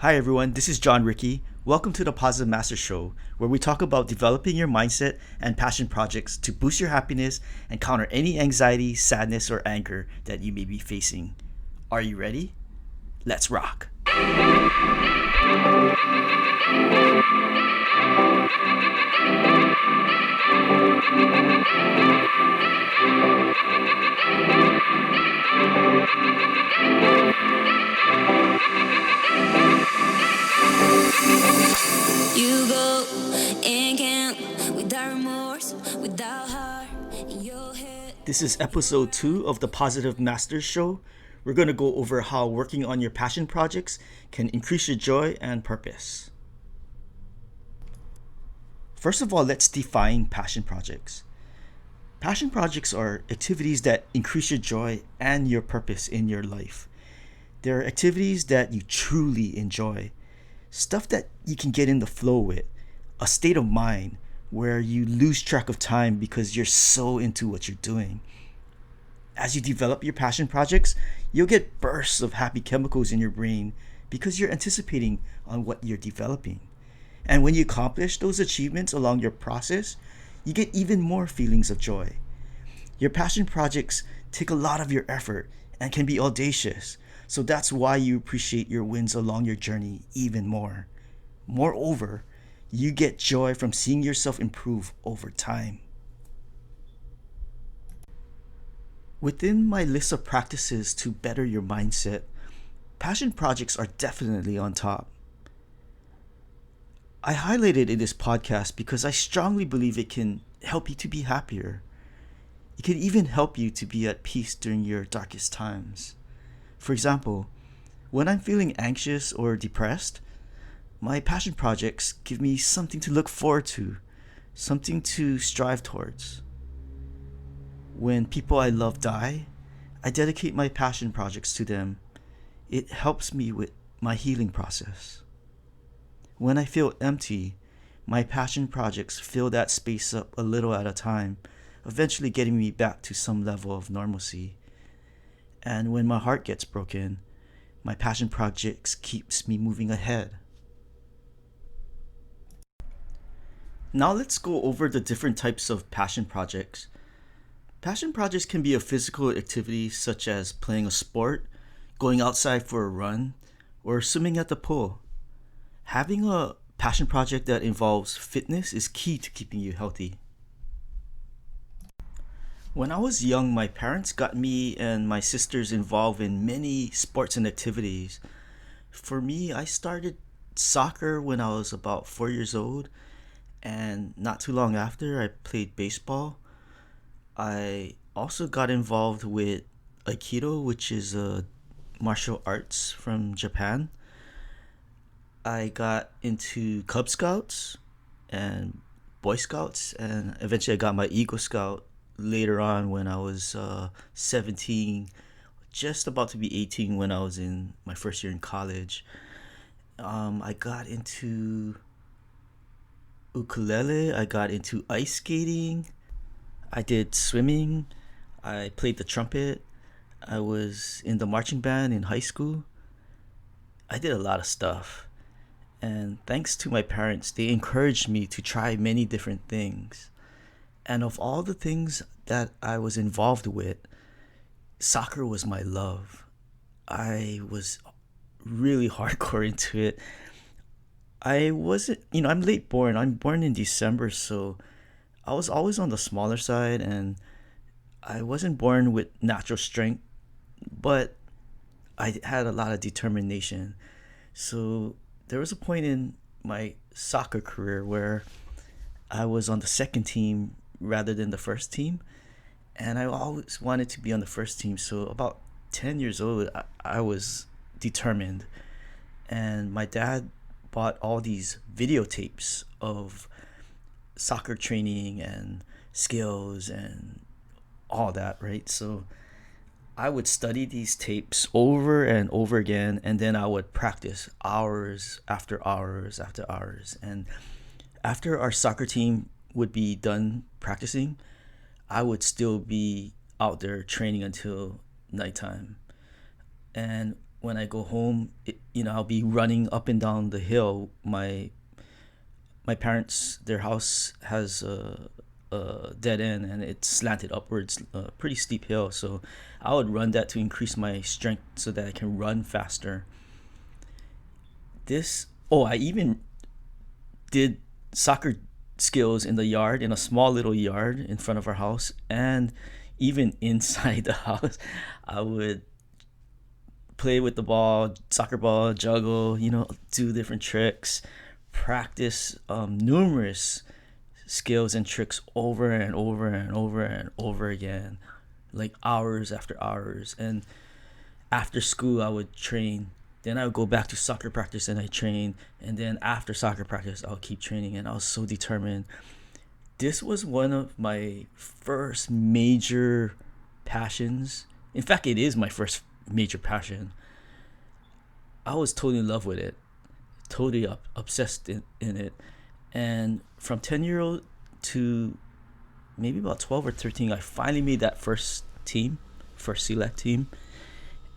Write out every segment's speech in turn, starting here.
Hi everyone, this is Jon Riki. Welcome to the Positive Master Show, where we talk about developing your mindset and passion projects to boost your happiness and counter any anxiety, sadness, or anger that you may be facing. Are you ready? Let's rock! You go and camp without remorse, without heart in your head. This is episode 2 of the Positive Masters Show. We're going to go over how working on your passion projects can increase your joy and purpose. First of all, let's define passion projects. Passion projects are activities that increase your joy and your purpose in your life. They're activities that you truly enjoy, stuff that you can get in the flow with, a state of mind where you lose track of time because you're so into what you're doing. As you develop your passion projects, you'll get bursts of happy chemicals in your brain because you're anticipating on what you're developing. And when you accomplish those achievements along your process, you get even more feelings of joy. Your passion projects take a lot of your effort and can be audacious, so that's why you appreciate your wins along your journey even more. Moreover, you get joy from seeing yourself improve over time. Within my list of practices to better your mindset, passion projects are definitely on top. I highlight it in this podcast because I strongly believe it can help you to be happier. It can even help you to be at peace during your darkest times. For example, when I'm feeling anxious or depressed, my passion projects give me something to look forward to, something to strive towards. When people I love die, I dedicate my passion projects to them. It helps me with my healing process. When I feel empty, my passion projects fill that space up a little at a time, eventually getting me back to some level of normalcy. And when my heart gets broken, my passion projects keeps me moving ahead. Now let's go over the different types of passion projects. Passion projects can be a physical activity such as playing a sport, going outside for a run, or swimming at the pool. Having a passion project that involves fitness is key to keeping you healthy. When I was young, my parents got me and my sisters involved in many sports and activities. For me, I started soccer when I was about 4 years old, and not too long after, I played baseball. I also got involved with Aikido, which is a martial arts from Japan. I got into Cub Scouts and Boy Scouts, and eventually I got my Eagle Scout later on when I was 17, just about to be 18 when I was in my first year in college. I got into ukulele, I got into ice skating, I did swimming, I played the trumpet, I was in the marching band in high school. I did a lot of stuff. And thanks to my parents, they encouraged me to try many different things. And of all the things that I was involved with, soccer was my love. I was really hardcore into it. I wasn't, I'm late born. I'm born in December, so I was always on the smaller side, and I wasn't born with natural strength, but I had a lot of determination. So there was a point in my soccer career where I was on the second team rather than the first team, and I always wanted to be on the first team. So about 10 years old, I was determined, and my dad bought all these videotapes of soccer training and skills and all that, right? So I would study these tapes over and over again, and then I would practice hours after hours after hours. And after our soccer team would be done practicing, I would still be out there training until nighttime. And when I go home, I'll be running up and down the hill. My parents, their house has a dead end and it's slanted upwards, a pretty steep hill. So I would run that to increase my strength so that I can run faster. I even did soccer skills in the yard, in a small little yard in front of our house, and even inside the house. I would play with the ball, soccer ball, juggle, do different tricks, practice numerous skills and tricks over and over and over and over again, like hours after hours. And after school, I would train. Then I would go back to soccer practice and I train. And then after soccer practice, I'll keep training. And I was so determined. This was one of my first major passions. In fact, it is my first major passion. I was totally in love with it, totally obsessed in it. And from 10-year-old to maybe about 12 or 13, I finally made that first select team.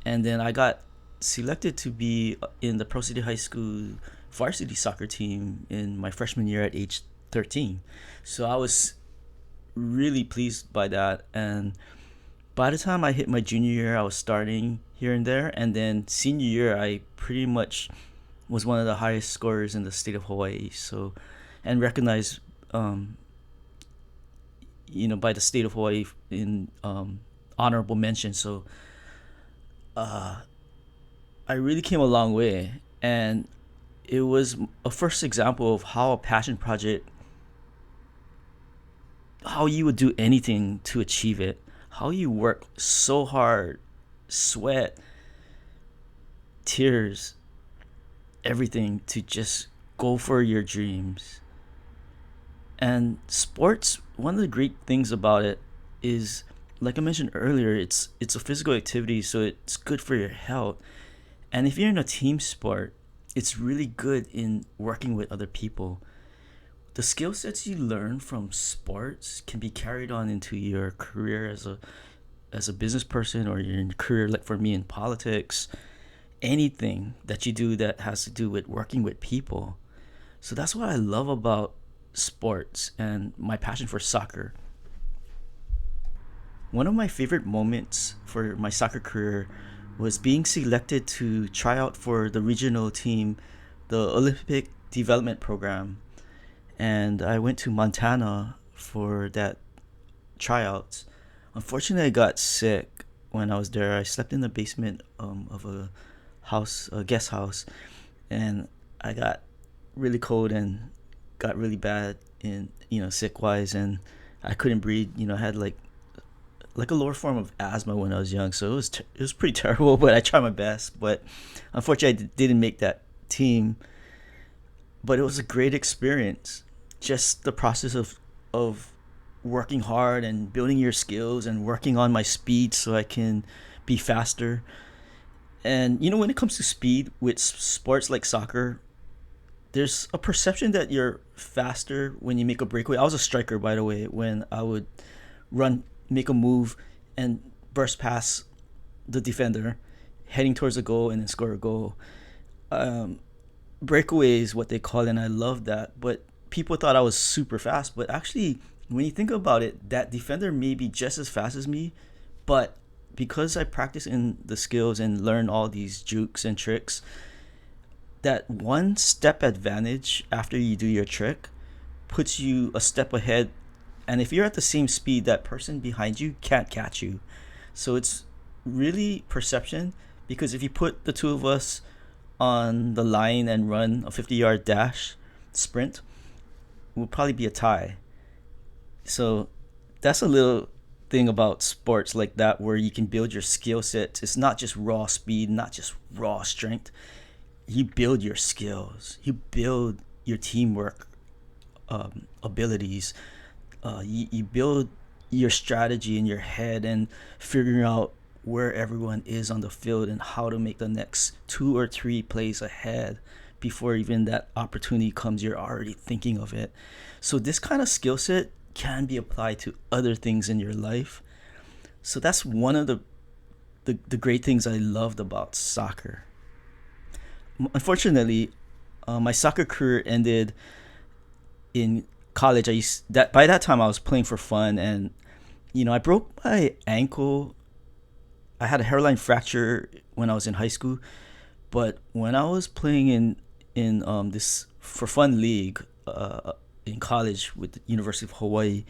And then I got selected to be in the Pro City High School varsity soccer team in my freshman year at age 13. So I was really pleased by that. And by the time I hit my junior year, I was starting here and there. And then senior year, I pretty much was one of the highest scorers in the state of Hawaii. So, and recognized, by the state of Hawaii in honorable mention. So, I really came a long way, and it was a first example of how a passion project, how you would do anything to achieve it, how you work so hard, sweat, tears, everything to just go for your dreams. And sports, one of the great things about it is, like I mentioned earlier, it's a physical activity, so it's good for your health. And if you're in a team sport, it's really good in working with other people. The skill sets you learn from sports can be carried on into your career as a business person, or your career, like for me, in politics. Anything that you do that has to do with working with people. So that's what I love about sports and my passion for soccer. One of my favorite moments for my soccer career was being selected to try out for the regional team, the Olympic Development Program. And I went to Montana for that tryouts. Unfortunately, I got sick when I was there. I slept in the basement of a guest house, and I got really cold and got really bad in sick wise, and I couldn't breathe. I had like a lower form of asthma when I was young, so it was pretty terrible. But I tried my best. But unfortunately, I didn't make that team. But it was a great experience. Just the process of working hard and building your skills and working on my speed so I can be faster. And when it comes to speed with sports like soccer, there's a perception that you're faster when you make a breakaway. I was a striker, by the way, when I would run, make a move, and burst past the defender, heading towards the goal, and then score a goal. Breakaway is what they call it, and I love that. But people thought I was super fast. But actually, when you think about it, that defender may be just as fast as me, but because I practice in the skills and learn all these jukes and tricks, that one step advantage after you do your trick puts you a step ahead. And if you're at the same speed, that person behind you can't catch you. So it's really perception, because if you put the two of us on the line and run a 50-yard dash sprint, it will probably be a tie. So that's a little thing about sports like that, where you can build your skill sets. It's not just raw speed, not just raw strength. You build your skills. You build your teamwork abilities. You build your strategy in your head and figuring out where everyone is on the field and how to make the next 2 or 3 plays ahead before even that opportunity comes. You're already thinking of it. So this kind of skill set can be applied to other things in your life. So that's one of the great things I loved about soccer. unfortunately, my soccer career ended in college. I used that by that time I was playing for fun, and I broke my ankle. I had a hairline fracture when I was in high school, but when I was playing in this for fun league in college with the University of Hawaii,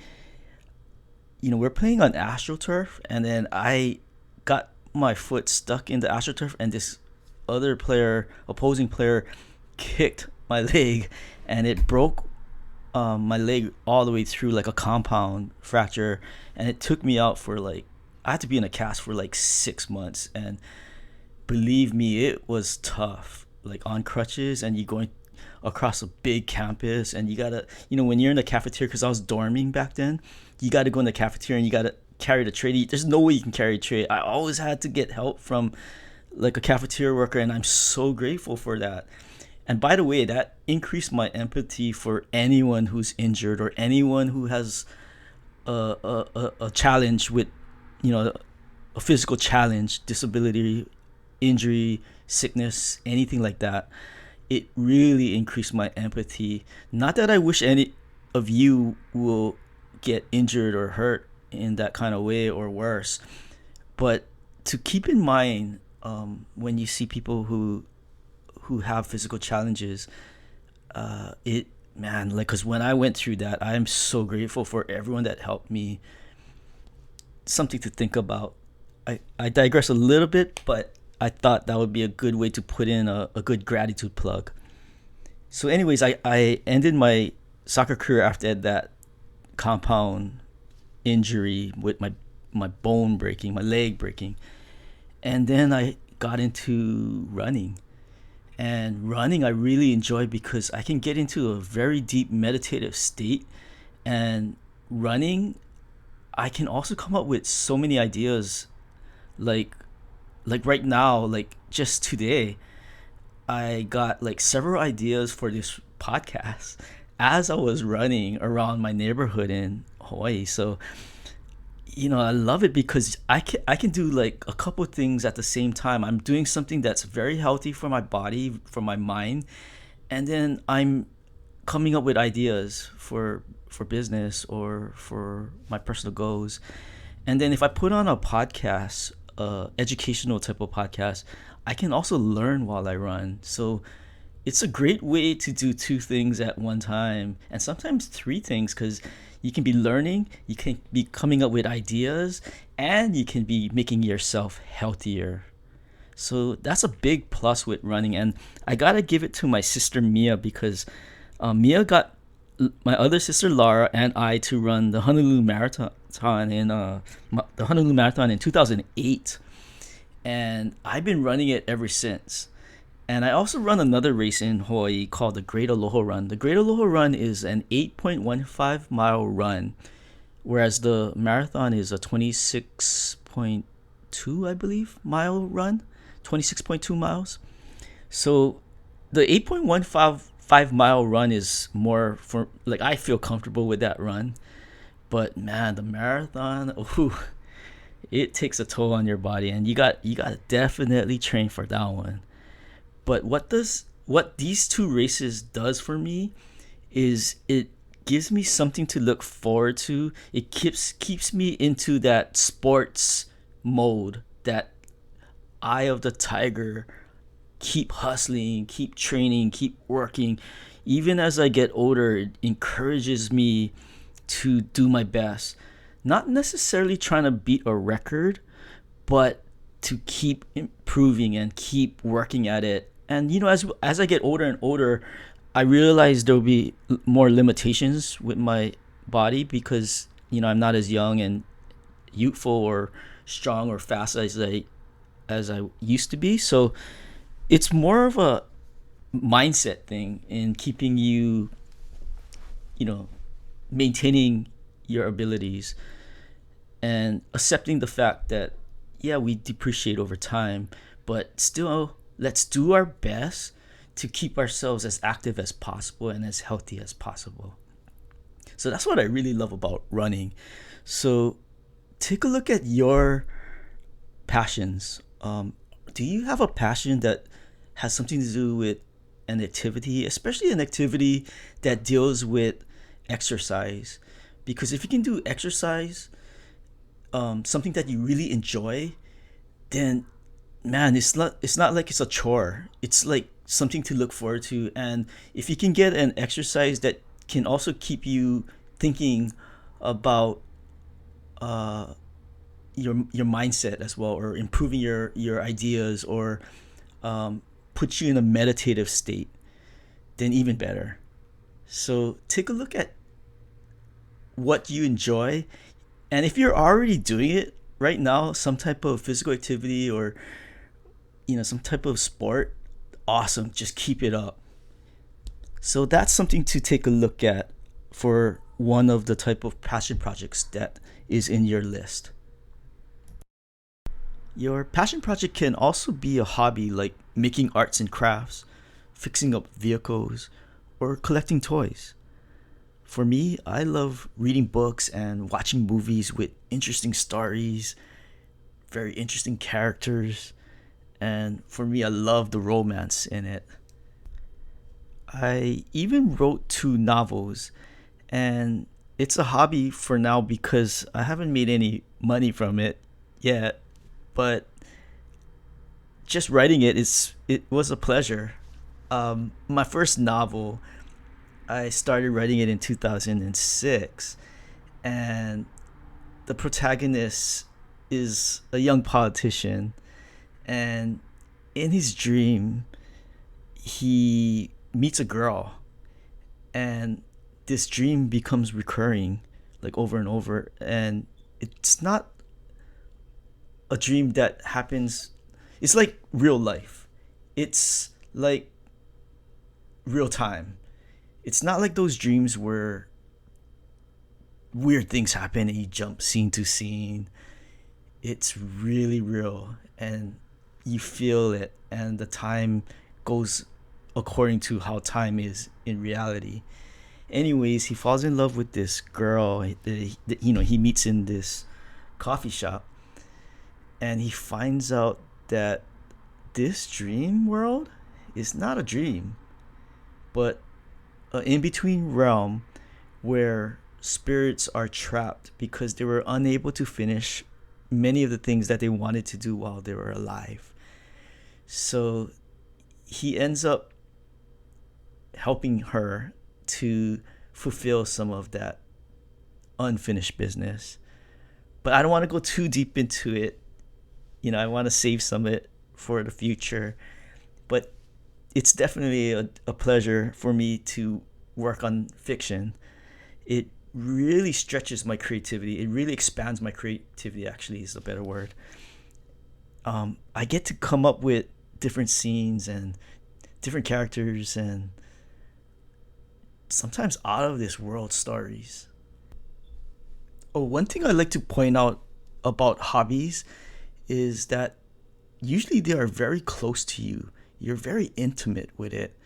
we're playing on AstroTurf, and then I got my foot stuck in the AstroTurf, and this other player, opposing player, kicked my leg, and it broke my leg all the way through like a compound fracture, and it took me out for like I had to be in a cast for like 6 months, and believe me, it was tough. Like on crutches, and you going across a big campus, and you gotta, when you're in the cafeteria, because I was dorming back then, you gotta go in the cafeteria and you gotta carry the tray. There's no way you can carry a tray. I always had to get help from like a cafeteria worker, and I'm so grateful for that. And by the way, that increased my empathy for anyone who's injured or anyone who has a challenge with, you know, a physical challenge, disability, injury, sickness, anything like that. It really increased my empathy. Not that I wish any of you will get injured or hurt in that kind of way or worse, but to keep in mind, when you see people who have physical challenges, it man, like, because when I went through that, I am so grateful for everyone that helped me. Something to think about. I digress a little bit, but I thought that would be a good way to put in a good gratitude plug. So anyways, I ended my soccer career after that compound injury with my bone breaking, my leg breaking. And then I got into running. And running I really enjoy because I can get into a very deep meditative state. And running, I can also come up with so many ideas, like right now, like just today, I got like several ideas for this podcast as I was running around my neighborhood in Hawaii. So, I love it because I can do like a couple of things at the same time. I'm doing something that's very healthy for my body, for my mind, and then I'm coming up with ideas for business or for my personal goals. And then if I put on a podcast, educational type of podcast, I can also learn while I run. So it's a great way to do two things at one time, and sometimes three things, because you can be learning, you can be coming up with ideas, and you can be making yourself healthier. So that's a big plus with running. And I gotta give it to my sister Mia, because Mia got my other sister Laura and I to run the Honolulu Marathon in 2008, and I've been running it ever since. And I also run another race in Hawaii called the Great Aloha Run. The Great Aloha Run is an 8.15 mile run, whereas the marathon is a 26.2, I believe, mile run, 26.2 miles. So the 8.15 mile run is more for, like, I feel comfortable with that run. But man, the marathon, ooh, it takes a toll on your body, and you got to definitely train for that one. But what these two races does for me is it gives me something to look forward to. It keeps me into that sports mode, that eye of the tiger, keep hustling, keep training, keep working. Even as I get older, it encourages me to do my best. Not necessarily trying to beat a record, but to keep improving and keep working at it. And as I get older and older, I realize there'll be more limitations with my body, because I'm not as young and youthful or strong or fast as I used to be. So it's more of a mindset thing in keeping you, maintaining your abilities and accepting the fact that, yeah, we depreciate over time, but still, let's do our best to keep ourselves as active as possible and as healthy as possible. So that's what I really love about running. So take a look at your passions. Do you have a passion that has something to do with an activity, especially an activity that deals with exercise. Because if you can do exercise, something that you really enjoy, then man, it's not like it's a chore. It's like something to look forward to. And if you can get an exercise that can also keep you thinking about your mindset as well, or improving your ideas, or put you in a meditative state, then even better. So take a look at what you enjoy, and if you're already doing it right now, some type of physical activity, or some type of sport, awesome, just keep it up. So that's something to take a look at for one of the type of passion projects that is in your list. Your passion project can also be a hobby, like making arts and crafts, fixing up vehicles, or collecting toys. For me, I love reading books and watching movies with interesting stories, very interesting characters, and for me, I love the romance in it. I even wrote two novels, and it's a hobby for now because I haven't made any money from it yet, but just writing it was a pleasure. My first novel, I started writing it in 2006, and the protagonist is a young politician, and in his dream, he meets a girl, and this dream becomes recurring, like over and over, and it's not a dream that happens. It's like real life. It's like real time. It's not like those dreams where weird things happen and you jump scene to scene. It's really real, and you feel it, and the time goes according to how time is in reality. Anyways, he falls in love with this girl that he meets in this coffee shop, and he finds out that this dream world is not a dream, but an in between realm where spirits are trapped because they were unable to finish many of the things that they wanted to do while they were alive. So he ends up helping her to fulfill some of that unfinished business. But I don't want to go too deep into it. I want to save some of it for the future. But it's definitely a pleasure for me to work on fiction. It really stretches my creativity. It really expands my creativity, actually, is a better word. I get to come up with different scenes and different characters, and sometimes out of this world stories. Oh, one thing I like to point out about hobbies is that usually they are very close to you. You're very intimate with it.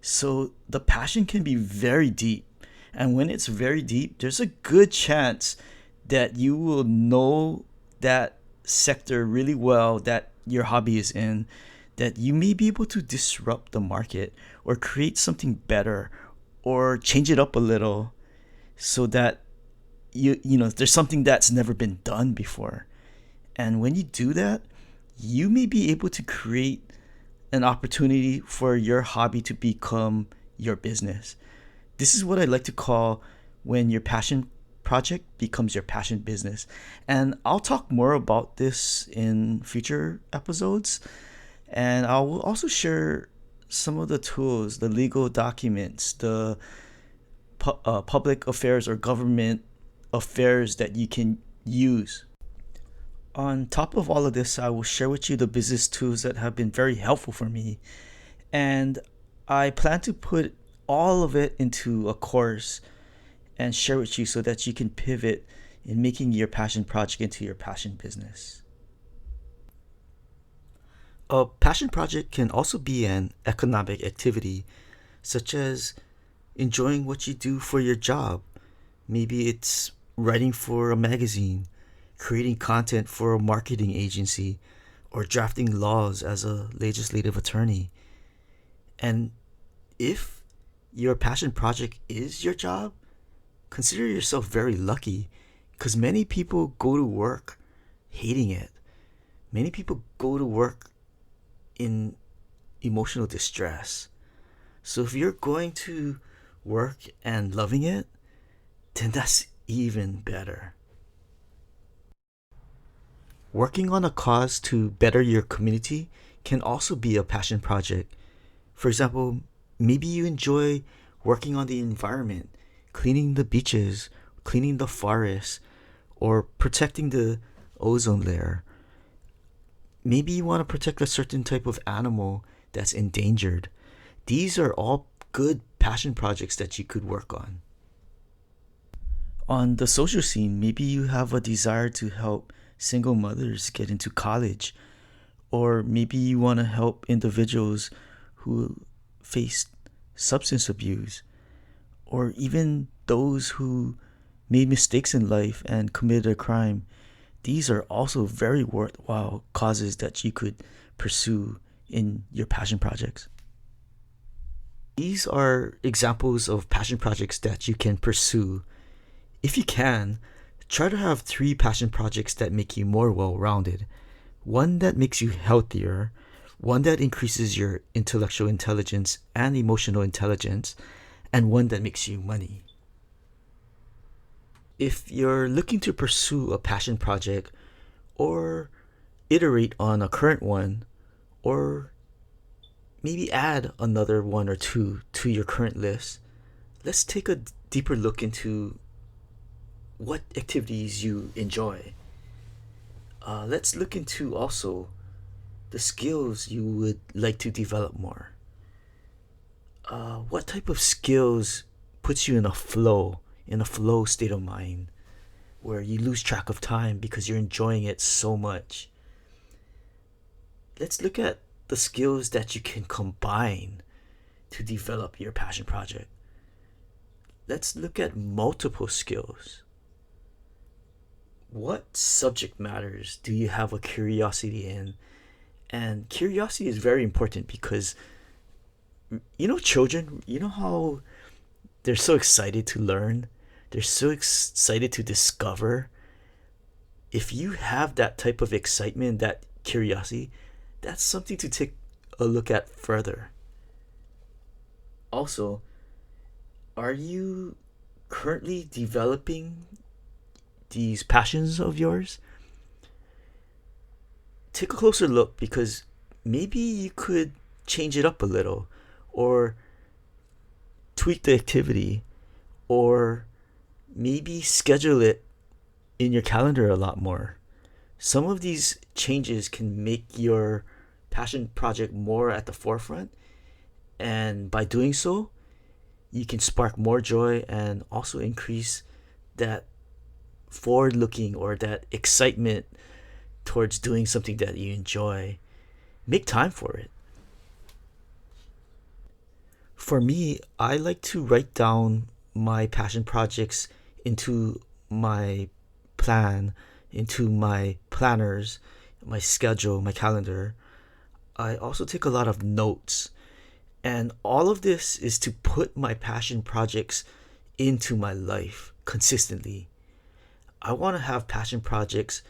So the passion can be very deep. And when it's very deep, there's a good chance that you will know that sector really well that your hobby is in, that you may be able to disrupt the market or create something better or change it up a little so that there's something that's never been done before. And when you do that, you may be able to create an opportunity for your hobby to become your business. This is what I like to call when your passion project becomes your passion business. And I'll talk more about this in future episodes. And I will also share some of the tools, the legal documents, the public affairs or government affairs that you can use. On top of all of this, I will share with you the business tools that have been very helpful for me. And I plan to put all of it into a course and share with you so that you can pivot in making your passion project into your passion business. A passion project can also be an economic activity, such as enjoying what you do for your job. Maybe it's writing for a magazine, creating content for a marketing agency, or drafting laws as a legislative attorney. And if your passion project is your job, consider yourself very lucky because many people go to work hating it. Many people go to work in emotional distress. So if you're going to work and loving it, then that's even better. Working on a cause to better your community can also be a passion project. For example, maybe you enjoy working on the environment, cleaning the beaches, cleaning the forests, or protecting the ozone layer. Maybe you want to protect a certain type of animal that's endangered. These are all good passion projects that you could work on. On the social scene, maybe you have a desire to help single mothers get into college, or maybe you want to help individuals who face substance abuse, or even those who made mistakes in life and committed a crime. These are also very worthwhile causes that you could pursue in your passion projects. These are examples of passion projects that you can pursue. If you can, try to have 3 passion projects that make you more well rounded. One that makes you healthier, one that increases your intellectual intelligence and emotional intelligence, and one that makes you money. If you're looking to pursue a passion project or iterate on a current one, or maybe add another one or two to your current list, let's take a deeper look into what activities you enjoy. Let's look into also the skills you would like to develop more. What type of skills puts you in a flow state of mind, where you lose track of time because you're enjoying it so much? Let's look at the skills that you can combine to develop your passion project. Let's look at multiple skills. What subject matters do you have a curiosity in? And curiosity is very important because, children, how they're so excited to learn, they're so excited to discover. If you have that type of excitement, that curiosity, that's something to take a look at further. Also, are you currently developing these passions of yours? Take a closer look because maybe you could change it up a little, or tweak the activity, or maybe schedule it in your calendar a lot more. Some of these changes can make your passion project more at the forefront, and by doing so, you can spark more joy and also increase that forward looking or that excitement towards doing something that you enjoy. Make time for it. For me, I like to write down my passion projects into my plan, into my planners, my schedule, my calendar. I also take a lot of notes. And all of this is to put my passion projects into my life consistently. I want to have passion projects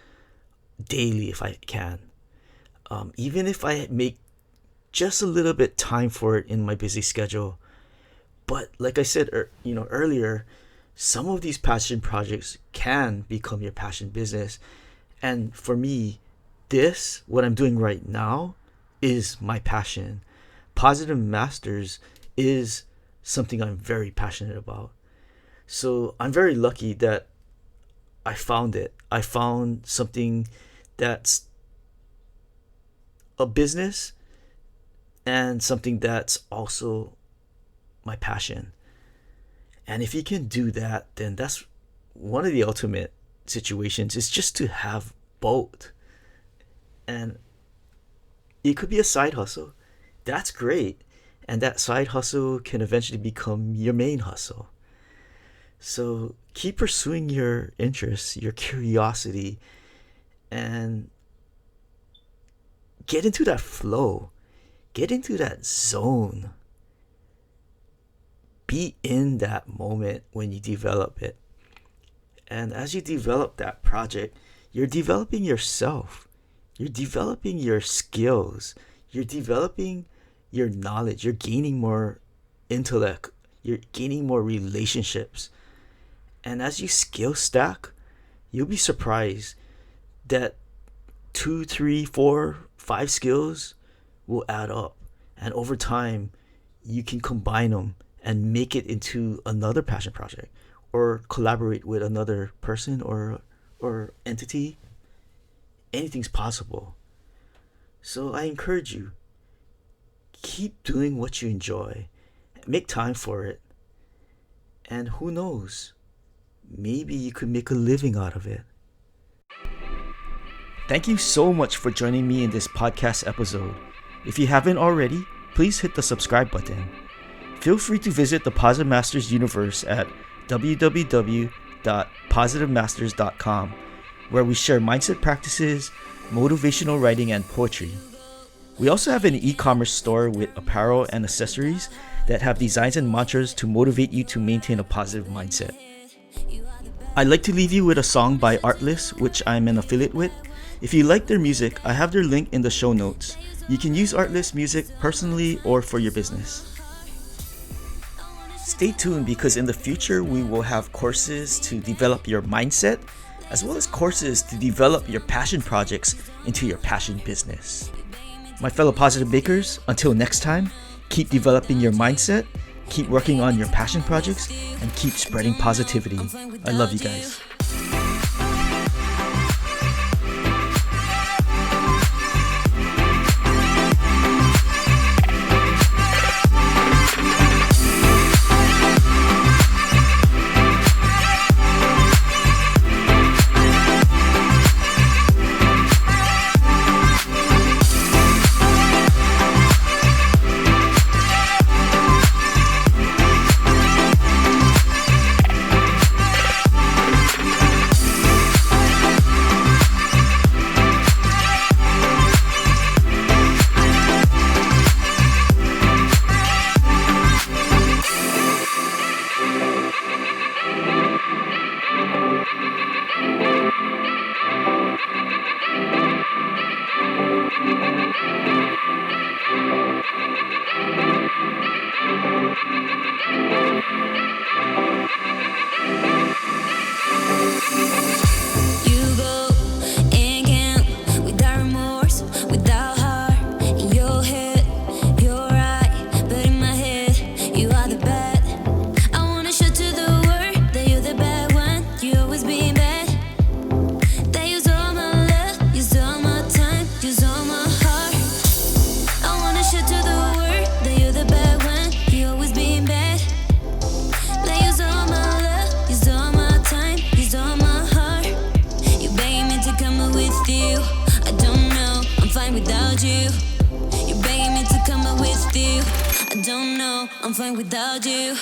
daily if I can. Even if I make just a little bit time for it in my busy schedule. But like I said, earlier, some of these passion projects can become your passion business. And for me, what I'm doing right now, is my passion. Positive Masters is something I'm very passionate about. So I'm very lucky that I found it. I found something that's a business and something that's also my passion. And if you can do that, then that's one of the ultimate situations, is just to have both. And it could be a side hustle. That's great. And that side hustle can eventually become your main hustle. So keep pursuing your interests, your curiosity, and get into that flow. Get into that zone be in that moment when you develop it. And as you develop that project, you're developing yourself. You're developing your skills. You're developing your knowledge. You're gaining more intellect. You're gaining more relationships. And as you skill stack, you'll be surprised that 2, 3, 4, 5 skills will add up. And over time, you can combine them and make it into another passion project or collaborate with another person or entity. Anything's possible. So I encourage you, keep doing what you enjoy. Make time for it. And who knows? Maybe you could make a living out of it. Thank you so much for joining me in this podcast episode. If you haven't already, please hit the subscribe button. Feel free to visit the Positive Masters universe at www.positivemasters.com, where we share mindset practices, motivational writing, and poetry. We also have an e-commerce store with apparel and accessories that have designs and mantras to motivate you to maintain a positive mindset. I'd like to leave you with a song by Artlist, which I'm an affiliate with. If you like their music, I have their link in the show notes. You can use Artlist music personally or for your business. Stay tuned because in the future we will have courses to develop your mindset, as well as courses to develop your passion projects into your passion business. My fellow positive makers, until next time, keep developing your mindset, keep working on your passion projects, and keep spreading positivity. I love you guys. I'm fine without you.